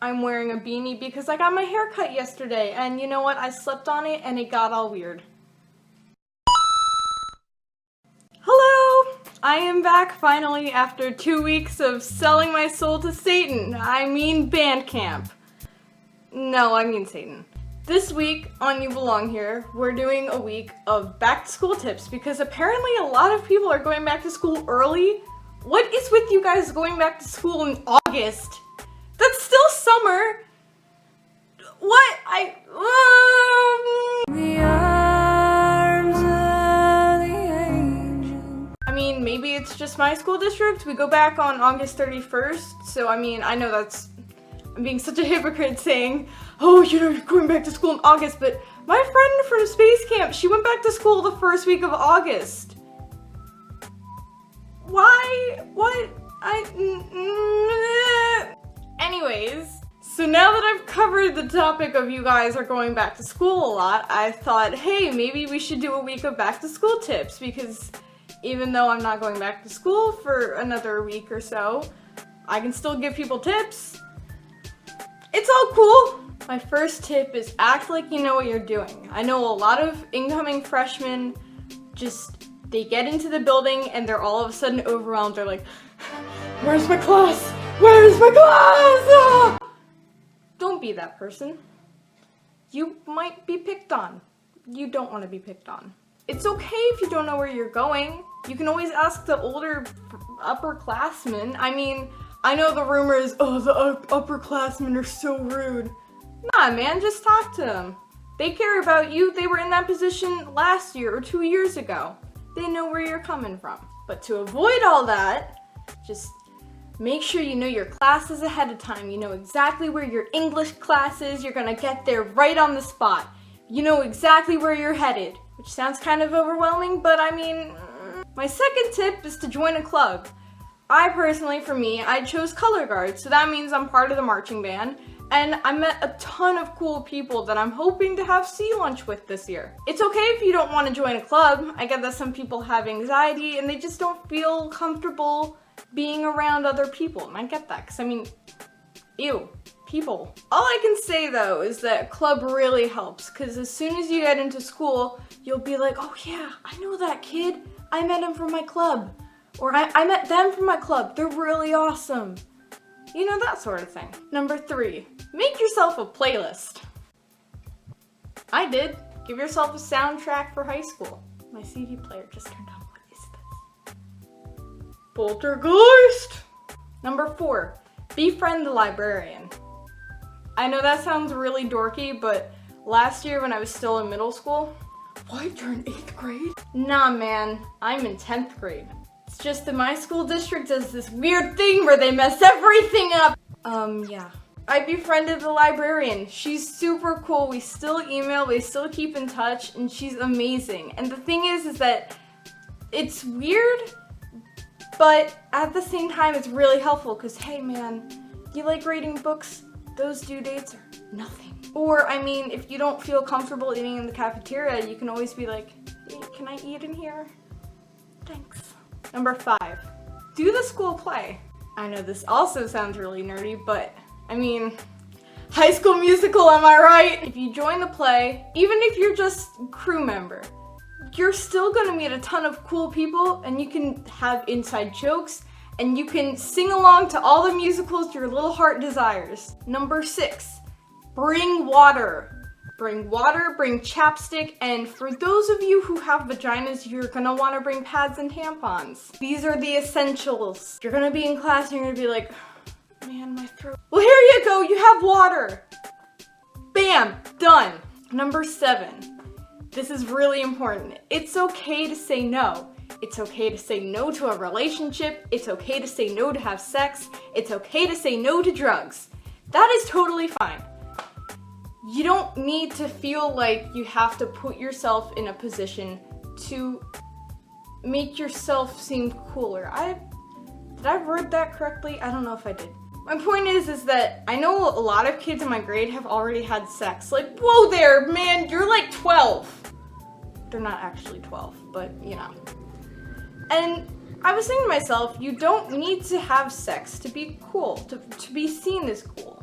I'm wearing a beanie because I got my hair cut yesterday, and you know what? I slept on it and it got all weird. Hello! I am back finally after 2 weeks of selling my soul to Satan. I mean Bandcamp. No, I mean Satan. This week on You Belong Here, we're doing a week of back to school tips because apparently a lot of people are going back to school early. What is with you guys going back to school in August? That's still summer. What? The arms of the angel. I mean, maybe it's just my school district. We go back on August 31st, so I mean, I know I'm being such a hypocrite saying, oh, you're going back to school in August, but my friend from Space Camp, she went back to school the first week of August. Why? What? Anyways, so now that I've covered the topic of you guys are going back to school a lot, I thought, hey, maybe we should do a week of back to school tips, because even though I'm not going back to school for another week or so, I can still give people tips. It's all cool. My first tip is act like you know what you're doing. I know a lot of incoming freshmen they get into the building and they're all of a sudden overwhelmed. They're like, where's my class? Where's my class? Ah! Don't be that person. You might be picked on. You don't want to be picked on. It's okay if you don't know where you're going. You can always ask the older upperclassmen. I mean, I know the rumor is, oh, the upperclassmen are so rude. Nah, man, just talk to them. They care about you. They were in that position last year or 2 years ago. They know where you're coming from. But to avoid all that, just make sure you know your classes ahead of time. You know exactly where your English class is. You're gonna get there right on the spot. You know exactly where you're headed, which sounds kind of overwhelming, but I mean, my second tip is to join a club. I personally, for me, I chose color guard, so that means I'm part of the marching band, and I met a ton of cool people that I'm hoping to have sea lunch with this year. It's okay if you don't want to join a club. I get that some people have anxiety and they just don't feel comfortable being around other people, and I get that, because I mean, ew, people. All I can say though is that club really helps, because as soon as you get into school, you'll be like, oh yeah, I know that kid. I met him from my club. Or I met them from my club. They're really awesome. You know, that sort of thing. Number 3, make yourself a playlist. I did. Give yourself a soundtrack for high school. My CD player just turned on. What is this? Poltergeist! Number 4, befriend the librarian. I know that sounds really dorky, but last year when I was still in middle school, what, you're in 8th grade? Nah, man, I'm in 10th grade. It's just that my school district does this weird thing where they mess everything up. Yeah. I befriended the librarian. She's super cool. We still email, we still keep in touch, and she's amazing. And the thing is that it's weird, but at the same time, it's really helpful because, hey man, you like reading books? Those due dates are nothing. Or, I mean, if you don't feel comfortable eating in the cafeteria, you can always be like, hey, can I eat in here? Thanks. Number 5, do the school play. I know this also sounds really nerdy, but I mean, High School Musical, am I right? If you join the play, even if you're just a crew member, you're still gonna meet a ton of cool people and you can have inside jokes and you can sing along to all the musicals your little heart desires. Number 6, bring water. Bring water, bring chapstick, and for those of you who have vaginas, you're gonna wanna bring pads and tampons. These are the essentials. You're gonna be in class and you're gonna be like, man, my throat. Well, here you go, you have water. Bam, done. Number 7, this is really important. It's okay to say no. It's okay to say no to a relationship. It's okay to say no to have sex. It's okay to say no to drugs. That is totally fine. You don't need to feel like you have to put yourself in a position to make yourself seem cooler. Did I word that correctly? I don't know if I did. My point is that I know a lot of kids in my grade have already had sex. Like, whoa there, man, you're like 12. They're not actually 12, but you know. And I was thinking to myself, you don't need to have sex to be cool, to be seen as cool.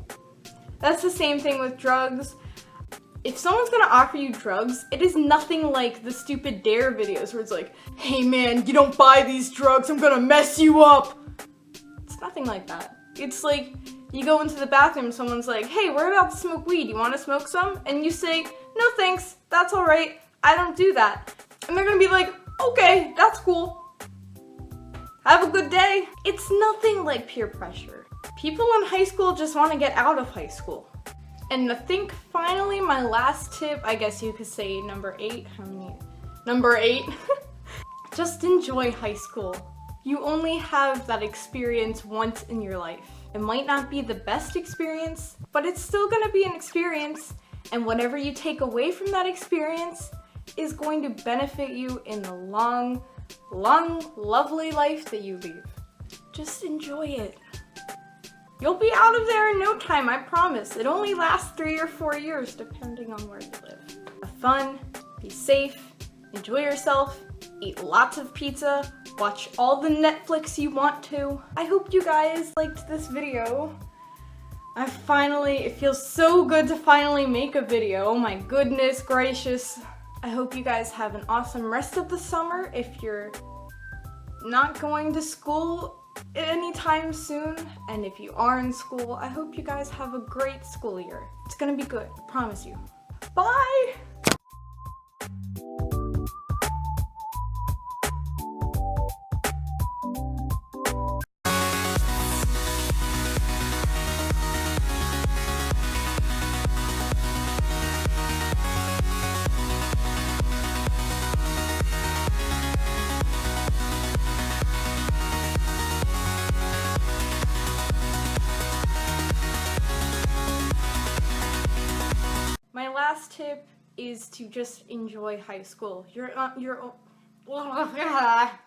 That's the same thing with drugs. If someone's gonna offer you drugs, it is nothing like the stupid dare videos where it's like, hey man, you don't buy these drugs, I'm gonna mess you up. It's nothing like that. It's like, you go into the bathroom, someone's like, hey, we're about to smoke weed, you wanna smoke some? And you say, no thanks, that's alright, I don't do that. And they're gonna be like, okay, that's cool. Have a good day. It's nothing like peer pressure. People in high school just wanna get out of high school. And I think finally my last tip, I guess you could say number 8. How many? Number 8. Just enjoy high school. You only have that experience once in your life. It might not be the best experience, but it's still gonna be an experience. And whatever you take away from that experience is going to benefit you in the long, lovely life that you lead. Just enjoy it. You'll be out of there in no time, I promise. It only lasts 3 or 4 years, depending on where you live. Have fun, be safe, enjoy yourself, eat lots of pizza, watch all the Netflix you want to. I hope you guys liked this video. It feels so good to finally make a video. Oh my goodness gracious. I hope you guys have an awesome rest of the summer. If you're not going to school anytime soon, and if you are in school, I hope you guys have a great school year. It's gonna be good, I promise you. Bye! My last tip is to just enjoy high school.